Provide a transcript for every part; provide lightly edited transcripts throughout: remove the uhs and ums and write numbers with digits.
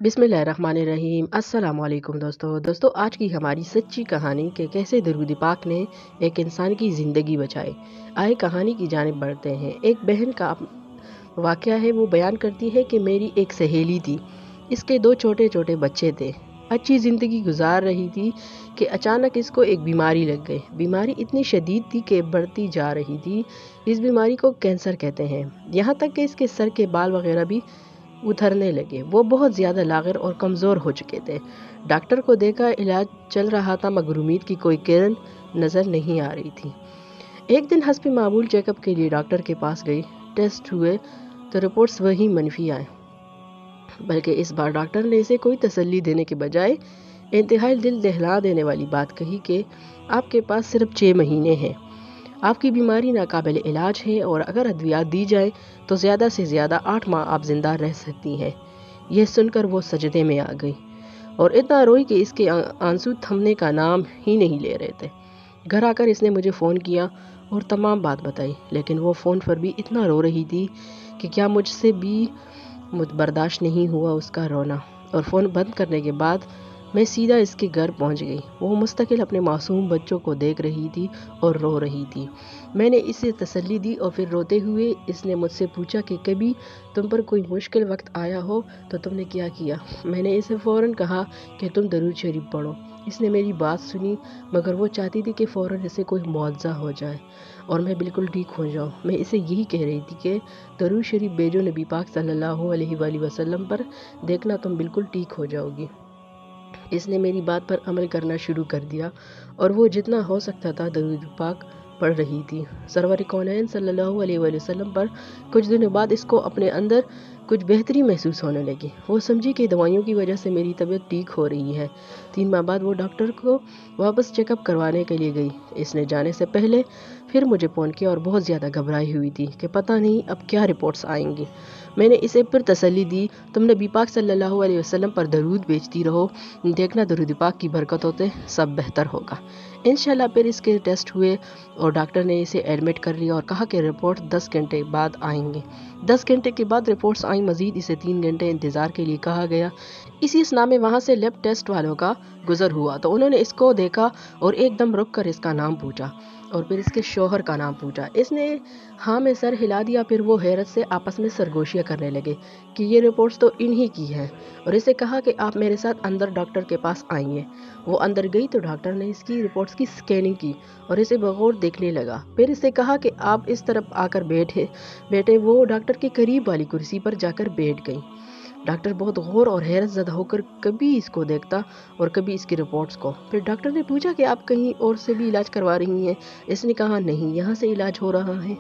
बिस्मिल्लाहिर्रहमानिर्रहीम। अस्सलामुअलैकुम दोस्तों, आज की हमारी सच्ची कहानी कि कैसे दरूद पाक ने एक इंसान की ज़िंदगी बचाई। आए कहानी की जानिब बढ़ते हैं। एक बहन का वाक़या है। वो बयान करती है कि मेरी एक सहेली थी, इसके 2 छोटे छोटे बच्चे थे। अच्छी ज़िंदगी गुजार रही थी कि अचानक इसको एक बीमारी लग गई। बीमारी इतनी शदीद थी कि बढ़ती जा रही थी। इस बीमारी को कैंसर कहते हैं। यहाँ तक कि इसके सर के बाल वगैरह भी उतरने लगे। वो बहुत ज़्यादा लाग़िर और कमज़ोर हो चुके थे। डॉक्टर को देखा, इलाज चल रहा था, मगर उम्मीद की कोई किरण नज़र नहीं आ रही थी। एक दिन हस्ब मामूल चेकअप के लिए डॉक्टर के पास गई। टेस्ट हुए तो रिपोर्ट्स वही मनफी आए। बल्कि इस बार डॉक्टर ने इसे कोई तसल्ली देने के बजाय इंतहाई दिल दहला देने वाली बात कही कि आपके पास सिर्फ 6 महीने हैं। आपकी बीमारी नाकाबिल इलाज है और अगर अद्वियात दी जाए तो ज़्यादा से ज़्यादा 8 माह आप जिंदा रह सकती हैं। यह सुनकर वो सजदे में आ गई और इतना रोई कि इसके आंसू थमने का नाम ही नहीं ले रहे थे। घर आकर इसने मुझे फ़ोन किया और तमाम बात बताई, लेकिन वो फ़ोन पर भी इतना रो रही थी कि क्या मुझसे भी बर्दाश्त नहीं हुआ उसका रोना। और फ़ोन बंद करने के बाद मैं सीधा इसके घर पहुंच गई। वो मुस्तकिल अपने मासूम बच्चों को देख रही थी और रो रही थी। मैंने इसे तसल्ली दी और फिर रोते हुए इसने मुझसे पूछा कि कभी तुम पर कोई मुश्किल वक्त आया हो तो तुमने क्या किया। मैंने इसे फ़ौरन कहा कि तुम दरूद शरीफ पढ़ो। इसने मेरी बात सुनी, मगर वो चाहती थी कि फ़ौरन इसे कोई मुआवजा हो जाए और मैं बिल्कुल ठीक हो जाऊँ। मैं इसे यही कह रही थी कि दरूद शरीफ भेजो नबी पाक सल्लल्लाहु अलैहि वसल्लम पर, देखना तुम बिल्कुल ठीक हो जाओगी। इसने मेरी बात पर अमल करना शुरू कर दिया और वो जितना हो सकता था दरूद पाक पढ़ रही थी सरवर कौनैन सल्लल्लाहु अलैहि वसल्लम पर। कुछ दिनों बाद इसको अपने अंदर कुछ बेहतरी महसूस होने लगी। वो समझी कि दवाइयों की वजह से मेरी तबीयत ठीक हो रही है। 3 माह बाद वो डॉक्टर को वापस चेकअप करवाने के लिए गई। इसने जाने से पहले फिर मुझे फ़ोन किया और बहुत ज़्यादा घबराई हुई थी कि पता नहीं अब क्या रिपोर्ट्स आएंगी। मैंने इसे फिर तसल्ली दी, तुम नबी पाक सल्लल्लाहु अलैहि वसल्लम पर दरूद भेजती रहो, देखना दरूद पाक की बरकतों से सब बेहतर होगा इंशाल्लाह। फिर इसके टेस्ट हुए और डॉक्टर ने इसे एडमिट कर लिया और कहा कि रिपोर्ट 10 घंटे बाद आएंगे। 10 घंटे के बाद रिपोर्ट्स आई। मजीद इसे 3 घंटे इंतज़ार के लिए कहा गया। इसी असना में वहाँ से लैब टेस्ट वालों का गुजर हुआ तो उन्होंने इसको देखा और एकदम रुक कर इसका नाम पूछा और फिर इसके शोहर का नाम पूछा। इसने हाँ में सर हिला दिया। फिर वो हैरत से आपस में सरगोशियाँ करने लगे कि ये रिपोर्ट्स तो इन्हीं की हैं और इसे कहा कि आप मेरे साथ अंदर डॉक्टर के पास आइए। वो अंदर गई तो डॉक्टर ने इसकी रिपोर्ट्स की स्कैनिंग की और इसे बगौर देखने लगा। फिर इसे कहा कि आप इस तरफ आकर बैठे। वो डॉक्टर के करीब वाली कुर्सी पर जाकर बैठ गई। डॉक्टर बहुत गौर और हैरत ज़दा होकर कभी इसको देखता और कभी इसकी रिपोर्ट्स को। फिर डॉक्टर ने पूछा कि आप कहीं और से भी इलाज करवा रही हैं। इसने कहा नहीं, यहाँ से इलाज हो रहा है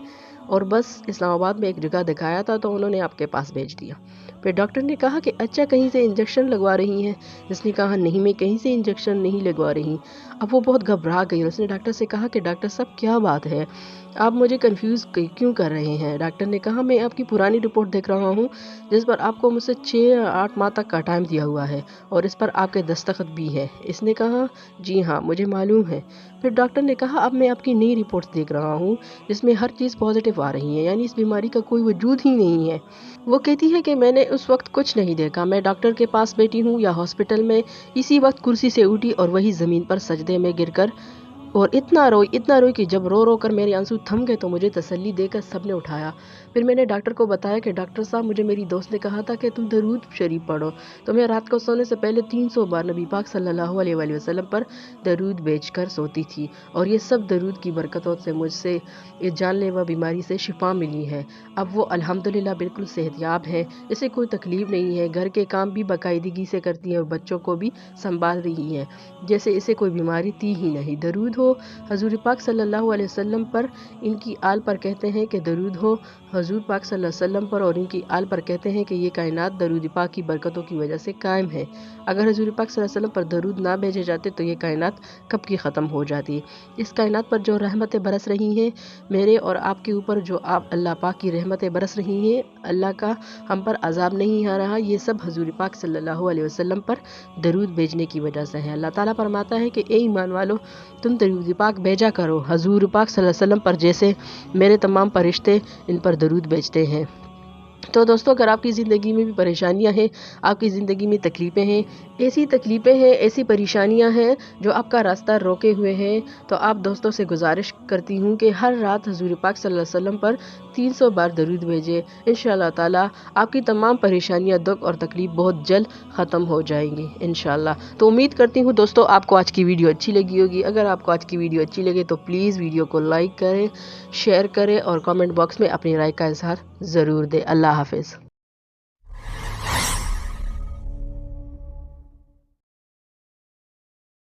और बस इस्लामाबाद में एक जगह दिखाया था तो उन्होंने आपके पास भेज दिया। फिर डॉक्टर ने कहा कि अच्छा, कहीं से इंजेक्शन लगवा रही हैं। इसने कहा नहीं, मैं कहीं से इंजेक्शन नहीं लगवा रही। अब वो बहुत घबरा गई और उसने डॉक्टर से कहा कि डॉक्टर साहब क्या बात है, आप मुझे कंफ्यूज क्यों कर रहे हैं। डॉक्टर ने कहा मैं आपकी पुरानी रिपोर्ट देख रहा हूँ जिस पर आपको मुझसे 6-8 माह तक का टाइम दिया हुआ है और इस पर आपके दस्तखत भी है। इसने कहा जी हाँ, मुझे मालूम है। फिर डॉक्टर ने कहा अब मैं आपकी नई रिपोर्ट्स देख रहा हूँ जिसमें हर चीज़ पॉजिटिव आ रही है, यानी इस बीमारी का कोई वजूद ही नहीं है। वो कहती है कि मैंने उस वक्त कुछ नहीं देखा, मैं डॉक्टर के पास बैठी हूँ या हॉस्पिटल में, इसी वक्त कुर्सी से उठी और वही ज़मीन पर सजदे में गिरकर और इतना रोई कि जब रो कर मेरे आंसू थम गए तो मुझे तसल्ली देकर सबने उठाया। फिर मैंने डॉक्टर को बताया कि डॉक्टर साहब, मुझे मेरी दोस्त ने कहा था कि तुम दरूद शरीफ पढ़ो, तो मैं रात को सोने से पहले 300 बार नबी पाक सल्लल्लाहु अलैहि वसल्लम पर दरूद भेजकर सोती थी और ये सब दरूद की बरकतों से मुझसे इस जानलेवा बीमारी से शिफा मिली है। अब वो अल्हम्दुलिल्लाह बिल्कुल सेहतयाब है, इसे कोई तकलीफ नहीं है, घर के काम भी बाकायदगी से करती है और बच्चों को भी संभाल रही है जैसे इसे कोई बीमारी थी ही नहीं। दरूद हो हजूर पाक सल्लल्लाहु अलैहि वसल्लम पर, इनकी आल पर कहते हैं कि दरूद हो हजूर पाक सल्लल्लाहु अलैहि वसल्लम पर और इनकी आल पर कहते हैं कि ये कायनात दरूद पाक की बरकतों की वजह से कायम है। अगर हजूर पाक सल्लल्लाहु अलैहि वसल्लम पर दरूद ना भेजे जाते तो ये कायनात कब की ख़त्म हो जाती। इस कायनात पर जो रहमतें बरस रही हैं मेरे और आपके ऊपर, जो आप अल्लाह पाक की रहमतें बरस रही हैं, अल्लाह का हम पर अजाब नहीं आ रहा, ये सब हजूर पाक सल्लल्लाहु अलैहि वसल्लम पर दरूद भेजने की वजह से है। अल्लाह ताला फरमाता है कि ए ईमान वालो, तुम दरूद पाक भेजा करो हजूर पाक सल्लल्लाहु अलैहि वसल्लम पर, जैसे मेरे तमाम फरिश्ते इन पर दरूद भेजते हैं। تو دوستو اگر آپ کی زندگی میں بھی پریشانیاں ہیں، آپ کی زندگی میں تکلیفیں ہیں، ایسی تکلیفیں ہیں، ایسی پریشانیاں ہیں جو آپ کا راستہ روکے ہوئے ہیں، تو آپ دوستوں سے گزارش کرتی ہوں کہ ہر رات حضور پاک صلی اللہ علیہ وسلم پر 300 بار درود بھیجیں۔ انشاءاللہ تعالی آپ کی تمام پریشانیاں، دکھ اور تکلیف بہت جلد ختم ہو جائیں گی انشاءاللہ۔ تو امید کرتی ہوں دوستو آپ کو آج کی ویڈیو اچھی لگی ہوگی۔ اگر آپ کو آج کی ویڈیو اچھی لگے تو پلیز ویڈیو کو لائک کریں، شیئر کریں اور کامنٹ باکس میں اپنی رائے کا اظہار ضرور دیں۔ اللہ حافظ۔